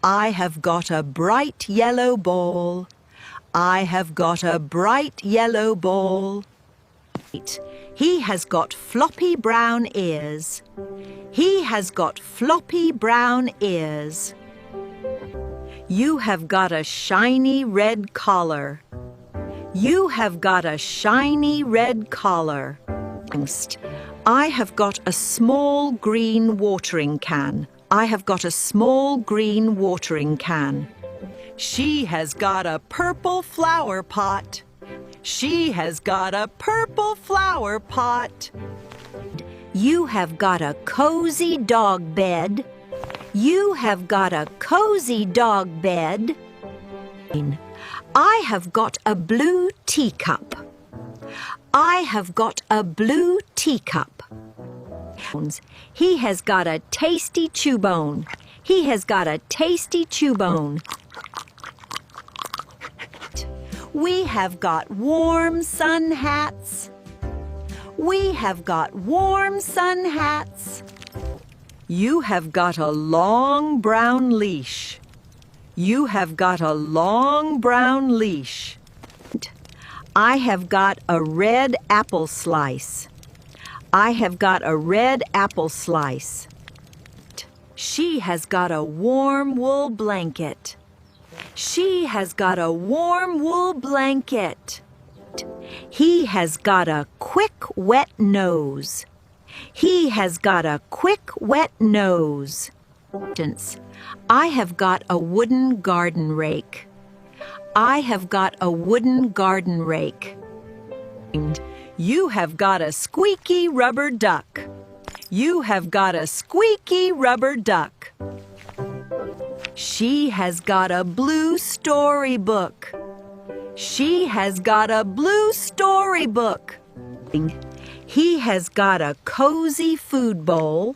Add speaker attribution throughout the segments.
Speaker 1: I have got a bright yellow ball. I have got a bright yellow ball. He has got floppy brown ears. He has got floppy brown ears. You have got a shiny red collar. You have got a shiny red collar. Next, I have got a small green watering can. I have got a small green watering can. She has got a purple flower pot. She has got a purple flower pot. You have got a cozy dog bed. You have got a cozy dog bed. I have got a blue teacup. I have got a blue teacup. He has got a tasty chew bone. He has got a tasty chew bone. We have got warm sun hats. We have got warm sun hats. You have got a long brown leash. You have got a long brown leash. I have got a red apple slice. I have got a red apple slice. She has got a warm wool blanket. She has got a warm wool blanket. He has got a quick wet nose. He has got a quick wet nose. I have got a wooden garden rake. I have got a wooden garden rake. You have got a squeaky rubber duck. You have got a squeaky rubber duck. She has got a blue storybook. She has got a blue storybook. He has got a cozy food bowl.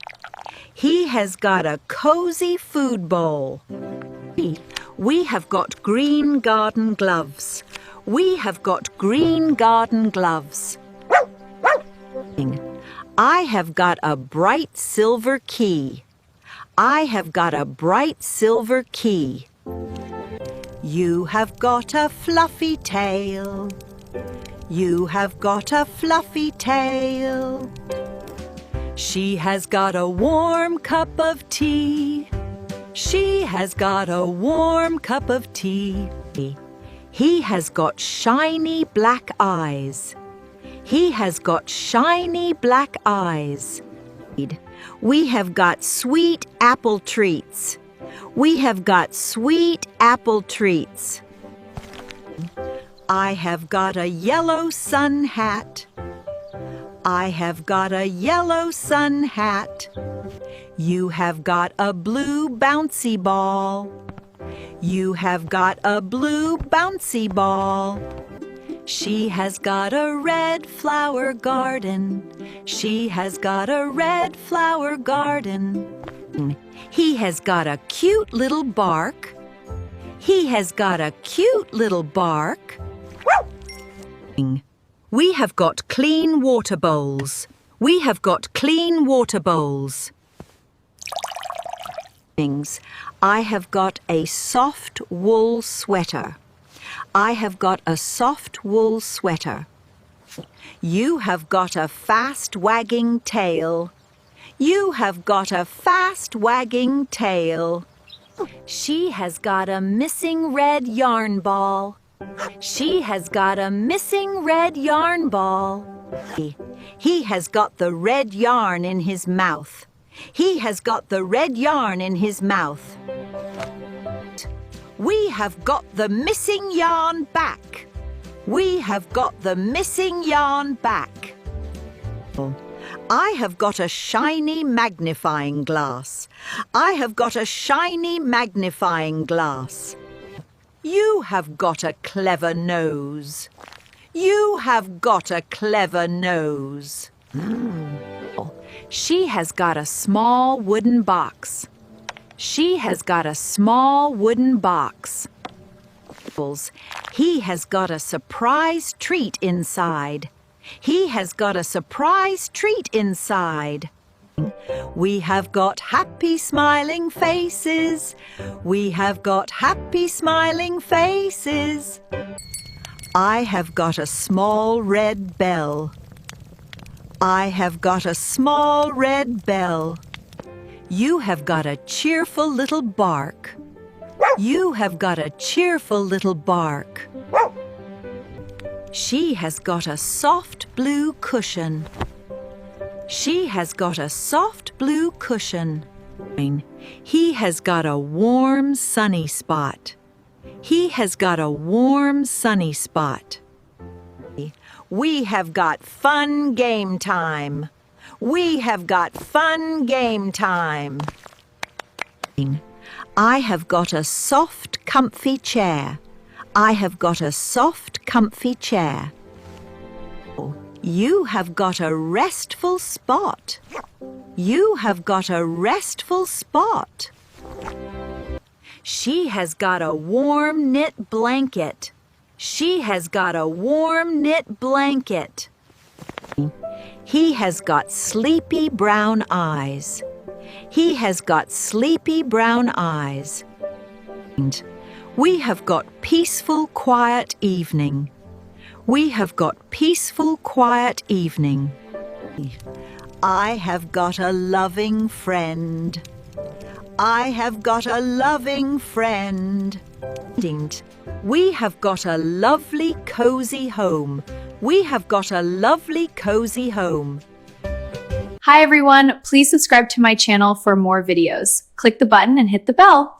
Speaker 1: He has got a cozy food bowl. We have got green garden gloves. We have got green garden gloves. I have got a bright silver key. I have got a bright silver key. You have got a fluffy tail. You have got a fluffy tail. She has got a warm cup of tea. She has got a warm cup of tea. He has got shiny black eyes. He has got shiny black eyes. We have got sweet apple treats. We have got sweet apple treats. I have got a yellow sun hat. I have got a yellow sun hat. You have got a blue bouncy ball. You have got a blue bouncy ball. She has got a red flower garden. She has got a red flower garden. He has got a cute little bark. He has got a cute little bark. We have got clean water bowls. We have got clean water bowls. I have got a soft wool sweater. I have got a soft wool sweater. You have got a fast wagging tail. You have got a fast wagging tail. She has got a missing red yarn ball. She has got a missing red yarn ball. He has got the red yarn in his mouth. He has got the red yarn in his mouth. We have got the missing yarn back. We have got the missing yarn back. I have got a shiny magnifying glass. I have got a shiny magnifying glass. You have got a clever nose. You have got a clever nose. She has got a small wooden box. She has got a small wooden box. He has got a surprise treat inside. He has got a surprise treat inside. We have got happy smiling faces. We have got happy smiling faces. I have got a small red bell. I have got a small red bell. You have got a cheerful little bark. You have got a cheerful little bark. She has got a soft blue cushion. She has got a soft blue cushion. He has got a warm sunny spot. He has got a warm sunny spot. We have got fun game time. We have got fun game time. I have got a soft, comfy chair. I have got a soft, comfy chair. You have got a restful spot. You have got a restful spot. She has got a warm knit blanket. She has got a warm knit blanket. He has got sleepy brown eyes. He has got sleepy brown eyes. We have got peaceful, quiet evening. We have got peaceful, quiet evening. I have got a loving friend. I have got a loving friend. We have got a lovely, cozy home. We have got a lovely, cozy home.
Speaker 2: Hi everyone, please subscribe to my channel for more videos. Click the button and hit the bell.